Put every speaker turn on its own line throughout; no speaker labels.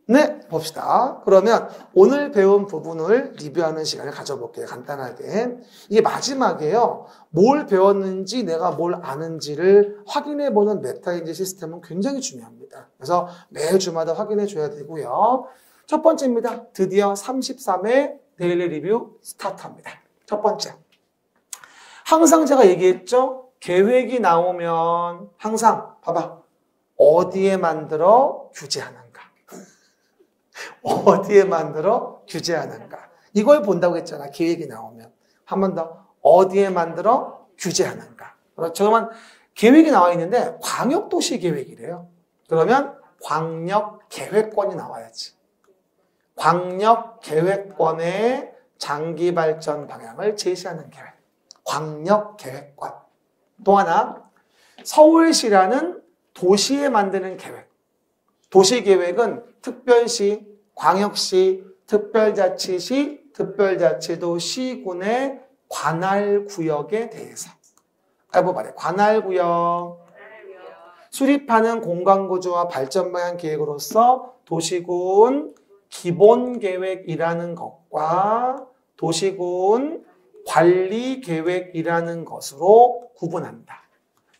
네, 봅시다. 그러면 오늘 배운 부분을 리뷰하는 시간을 가져볼게요. 간단하게. 이게 마지막에요. 뭘 배웠는지 내가 뭘 아는지를 확인해보는 메타인지 시스템은 굉장히 중요합니다. 그래서 매 주마다 확인해 줘야 되고요. 첫 번째입니다. 드디어 33회 데일리 리뷰 스타트합니다. 첫 번째. 항상 제가 얘기했죠? 계획이 나오면 항상 봐봐. 어디에 만들어 규제하는가? 어디에 만들어 규제하는가? 이걸 본다고 했잖아. 계획이 나오면. 한 번 더. 어디에 만들어 규제하는가? 그렇죠. 그러면 계획이 나와 있는데 광역도시 계획이래요. 그러면 광역계획권이 나와야지. 광역계획권의 장기 발전 방향을 제시하는 계획. 광역계획권. 또 하나, 서울시라는 도시에 만드는 계획. 도시계획은 특별시, 광역시, 특별자치시, 특별자치도 시군의 관할구역에 대해서. 말해. 관할구역. 수립하는 공간구조와 발전방향 계획으로서 도시군 기본계획이라는 것과 도시군 관리계획이라는 것으로 구분한다.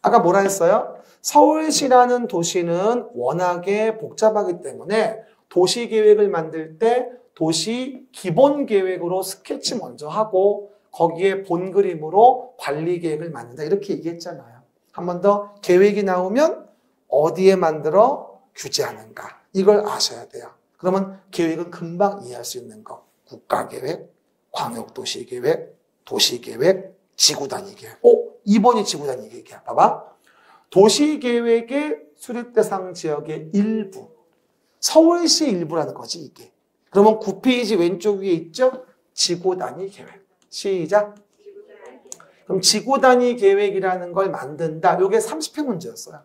아까 뭐라 했어요? 서울시라는 도시는 워낙에 복잡하기 때문에 도시계획을 만들 때 도시 기본계획으로 스케치 먼저 하고 거기에 본 그림으로 관리계획을 만든다. 이렇게 얘기했잖아요. 한 번 더 계획이 나오면 어디에 만들어 규제하는가. 이걸 아셔야 돼요. 그러면 계획은 금방 이해할 수 있는 거. 국가계획, 광역도시계획, 도시계획, 지구단위계획. 2번이 지구단위계획이야. 봐봐. 도시계획의 수립대상 지역의 일부. 서울시 일부라는 거지, 이게. 그러면 9페이지 왼쪽 위에 있죠? 지구단위계획. 시작. 그럼 지구단위계획이라는 걸 만든다. 이게 30회 문제였어요.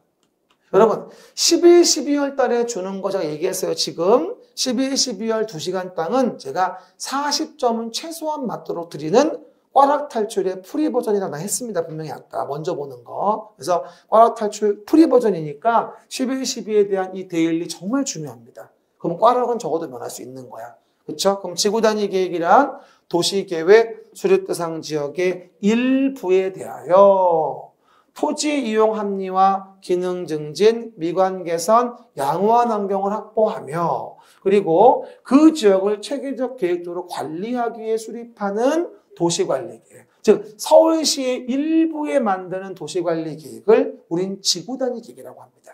여러분, 11, 12월 달에 주는 거 제가 얘기했어요. 지금 11, 12월 2시간 땅은 제가 40점은 최소한 맞도록 드리는 꽈락 탈출의 프리 버전이라고 했습니다. 분명히 아까 먼저 보는 거. 그래서 꽈락 탈출 프리 버전이니까 11, 12에 대한 이 데일리 정말 중요합니다. 그럼 꽈락은 적어도 면할 수 있는 거야. 그렇죠? 그럼 지구단위 계획이란 도시계획 수립대상 지역의 일부에 대하여 토지 이용 합리화, 기능 증진, 미관 개선, 양호한 환경을 확보하며 그리고 그 지역을 체계적 계획적으로 관리하기 위해 수립하는 도시관리계획. 즉 서울시의 일부에 만드는 도시관리계획을 우린 지구단위 계획이라고 합니다.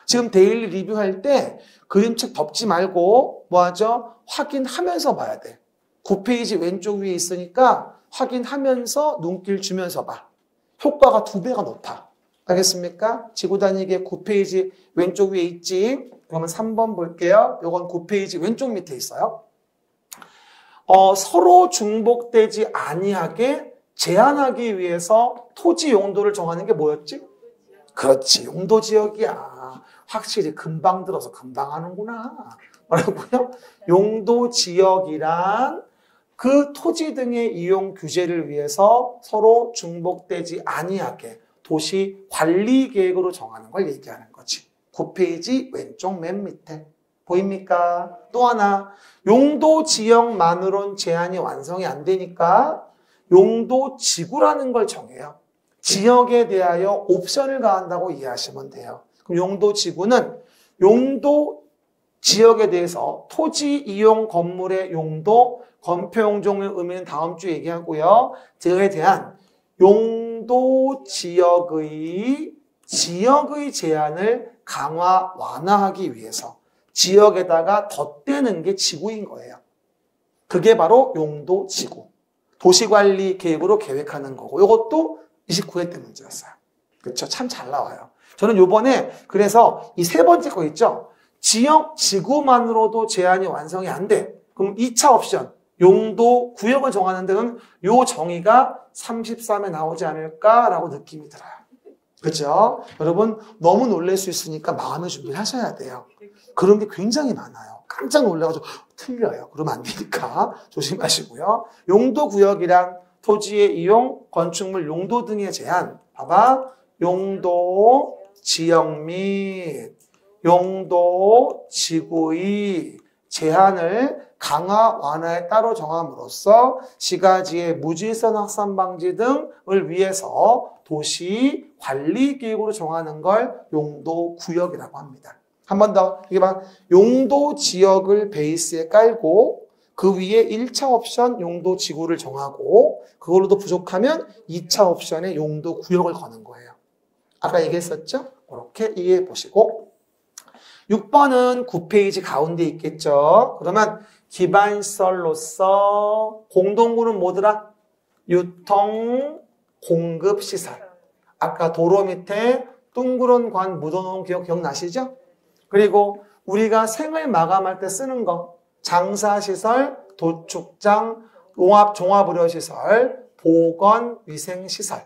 지금 데일리 리뷰할 때 그림책 덮지 말고 뭐하죠? 확인하면서 봐야 돼. 9페이지 왼쪽 위에 있으니까 확인하면서 눈길 주면서 봐. 효과가 2배가 높아. 알겠습니까? 지구단위계 9페이지 왼쪽 위에 있지? 그러면 3번 볼게요. 요건 9페이지 왼쪽 밑에 있어요. 서로 중복되지 아니하게 제한하기 위해서 토지 용도를 정하는 게 뭐였지? 그렇지. 용도 지역이야. 확실히 금방 들어서 금방 하는구나. 뭐라고요? 용도 지역이란 그 토지 등의 이용 규제를 위해서 서로 중복되지 아니하게 도시 관리 계획으로 정하는 걸 얘기하는 거지. 9페이지 왼쪽 맨 밑에. 보입니까? 또 하나, 용도 지역만으론 제한이 완성이 안 되니까 용도 지구라는 걸 정해요. 지역에 대하여 옵션을 가한다고 이해하시면 돼요. 그럼 용도 지구는 용도 지역에 대해서 토지 이용 건물의 용도, 건폐 용종의 의미는 다음 주에 얘기하고요. 그에 대한 용도 지역의 제한을 강화, 완화하기 위해서 지역에다가 덧대는 게 지구인 거예요. 그게 바로 용도 지구. 도시관리 계획으로 계획하는 거고 이것도 29회 때 문제였어요. 그렇죠? 참 잘 나와요. 저는 요번에 그래서 이 세 번째 거 있죠? 지역 지구만으로도 제한이 완성이 안 돼. 그럼 2차 옵션 용도 구역을 정하는 데는 요 정의가 33에 나오지 않을까라고 느낌이 들어요. 그렇죠? 여러분 너무 놀랄 수 있으니까 마음의 준비를 하셔야 돼요. 그런 게 굉장히 많아요. 깜짝 놀라가지고 틀려요. 그러면 안 되니까 조심하시고요. 용도 구역이란 토지의 이용, 건축물 용도 등의 제한. 봐봐. 용도 지역 및 용도 지구의 제한을 강화, 완화에 따로 정함으로써 시가지의 무질서 확산 방지 등을 위해서 도시 관리 계획으로 정하는 걸 용도 구역이라고 합니다. 한 번 더, 이게 봐. 용도 지역을 베이스에 깔고 그 위에 1차 옵션 용도 지구를 정하고 그걸로도 부족하면 2차 옵션에 용도 구역을 거는 거예요. 아까 얘기했었죠? 그렇게 이해해 보시고 6번은 9페이지 가운데 있겠죠? 그러면 기반시설로서 공동구는 뭐더라? 유통, 공급시설. 아까 도로 밑에 둥그런 관 묻어놓은 기억나시죠? 그리고 우리가 생을 마감할 때 쓰는 거 장사시설, 도축장, 종합의료시설, 보건위생시설.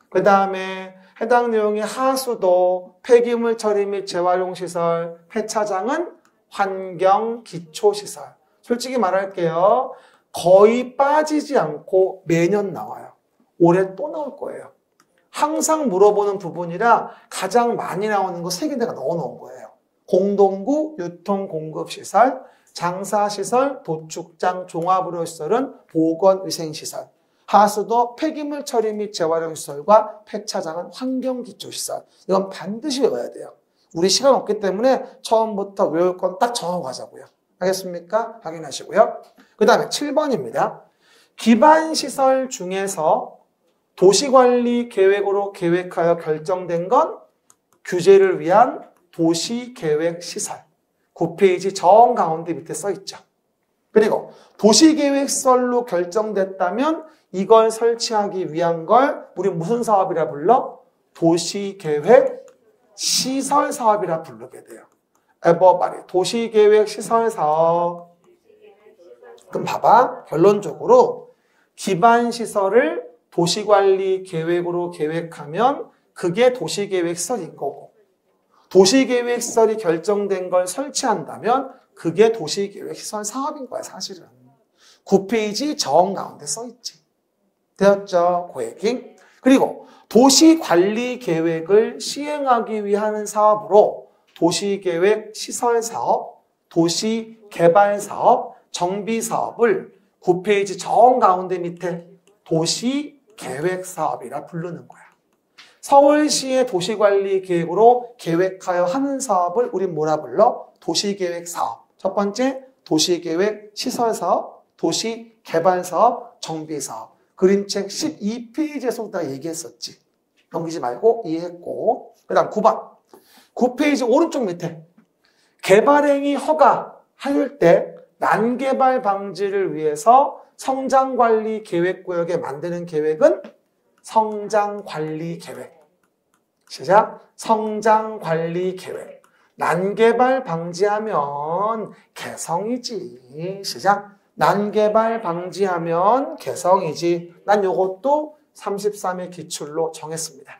그 다음에 해당 내용의 하수도, 폐기물 처리 및 재활용시설, 폐차장은 환경기초시설. 솔직히 말할게요. 거의 빠지지 않고 매년 나와요. 올해 또 나올 거예요. 항상 물어보는 부분이라 가장 많이 나오는 거 3개 내가 넣어놓은 거예요. 공동구, 유통공급시설, 장사시설, 도축장, 종합의료시설은 보건위생시설. 하수도, 폐기물 처리 및 재활용시설과 폐차장은 환경기초시설. 이건 반드시 외워야 돼요. 우리 시간 없기 때문에 처음부터 외울 건 딱 정하고 가자고요. 알겠습니까? 확인하시고요. 그 다음에 7번입니다. 기반시설 중에서 도시관리 계획으로 계획하여 결정된 건 규제를 위한 도시계획시설. 9페이지 정 가운데 밑에 써 있죠. 그리고 도시계획시설로 결정됐다면 이걸 설치하기 위한 걸 우리 무슨 사업이라 불러? 도시계획시설사업이라 부르게 돼요. 에버바리 도시계획시설사업. 그럼 봐봐. 결론적으로 기반시설을 도시관리 계획으로 계획하면 그게 도시계획시설인 거고 도시계획시설이 결정된 걸 설치한다면 그게 도시계획시설 사업인 거야 사실은. 9페이지 정 가운데 써있지. 되었죠? 그 얘기. 그리고 도시관리계획을 시행하기 위한 사업으로 도시계획시설사업, 도시개발사업, 정비사업을 9페이지 정 가운데 밑에 도시계획사업이라 부르는 거야. 서울시의 도시관리계획으로 계획하여 하는 사업을 우린 뭐라 불러? 도시계획사업. 첫 번째 도시계획시설사업, 도시개발사업, 정비사업. 그림책 12페이지에서 다 얘기했었지. 넘기지 말고 이해했고. 그 다음 9번. 9페이지 오른쪽 밑에 개발행위 허가할 때 난개발 방지를 위해서 성장관리 계획구역에 만드는 계획은 성장관리계획. 시작. 성장관리계획. 난개발 방지하면 개성이지. 시작. 난개발 방지하면 개성이지. 난 요것도 33의 기출로 정했습니다.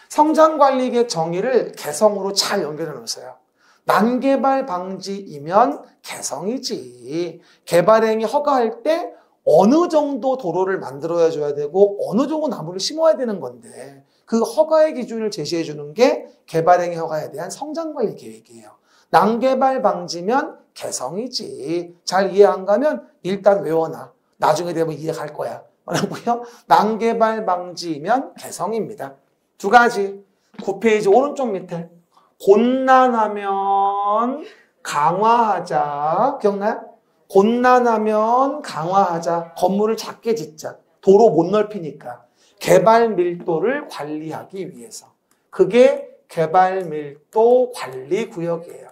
성장관리계획 정의를 개성으로 잘 연결해 놓으세요. 난개발 방지이면 개성이지. 개발행위 허가할 때 어느 정도 도로를 만들어야 줘야 되고 어느 정도 나무를 심어야 되는 건데 그 허가의 기준을 제시해 주는 게 개발행위 허가에 대한 성장관리 계획이에요. 난개발 방지면 개성이지. 잘 이해 안 가면 일단 외워놔. 나중에 되면 이해할 거야. 뭐라고요? 난개발 방지면 개성입니다. 두 가지. 9페이지 오른쪽 밑에 곤란하면 강화하자. 기억나요? 곤란하면 강화하자. 건물을 작게 짓자. 도로 못 넓히니까. 개발 밀도를 관리하기 위해서. 그게 개발 밀도 관리 구역이에요.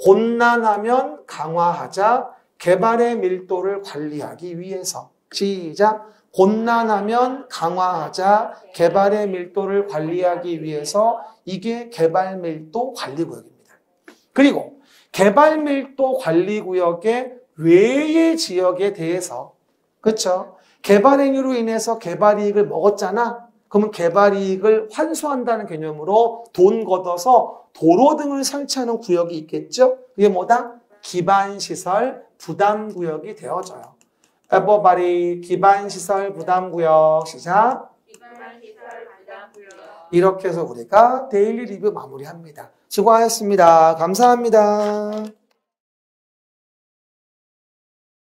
곤란하면 강화하자. 개발의 밀도를 관리하기 위해서. 시작. 곤란하면 강화하자. 개발의 밀도를 관리하기 위해서. 이게 개발 밀도 관리 구역입니다. 그리고 개발 밀도 관리 구역의 외의 지역에 대해서, 그렇죠? 개발 행위로 인해서 개발 이익을 먹었잖아. 그러면 개발 이익을 환수한다는 개념으로 돈 걷어서 도로 등을 설치하는 구역이 있겠죠? 이게 뭐다? 기반시설 부담구역이 되어져요. 에버바리 기반시설 부담구역. 시작. 기반시설 부담구역. 이렇게 해서 우리가 데일리 리뷰 마무리합니다. 수고하셨습니다. 감사합니다.